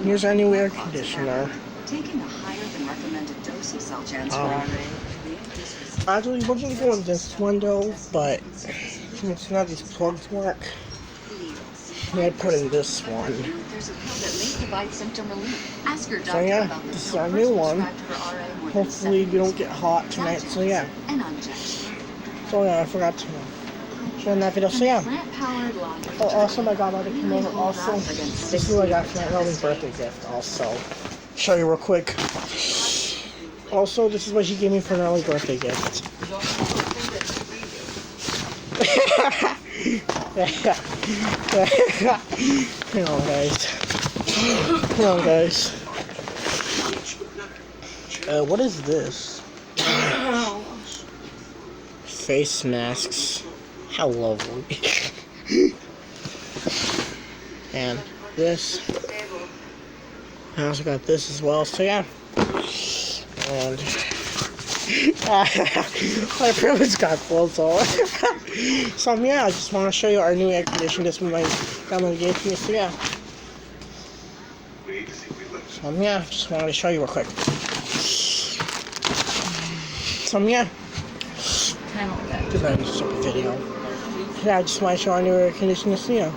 Here's our new air conditioner. Taking a higher than recommended dose of Zolgensma. Actually, we're gonna go with this one though, but since none of these plugs work, I put in this one. There's a pill that may provide symptom relief. Ask your doctor So yeah, about this is pill our first new one. prescribed for RA more than Hopefully 7 we don't years get ago. hot tonight, so yeah. And unchecked. So yeah, I forgot to show that video, so yeah. Plant-powered laundry Oh, also my godmother came really over, hold also, up against this is what I got for my 60 early birthday gift, also. Show you real quick. Also, this is what she gave me for an early birthday gift. Hang on, guys. Hang on, guys. What is this? Face masks. How lovely. And this. I also got this as well, so yeah. And my privilege got full, so yeah, I just want to show you our new air conditioner. This one my grandmother gave to me, so yeah. So yeah, just wanted to show you real quick. So yeah. This is a stupid video. Yeah, I just want to show our new air conditioner, so yeah.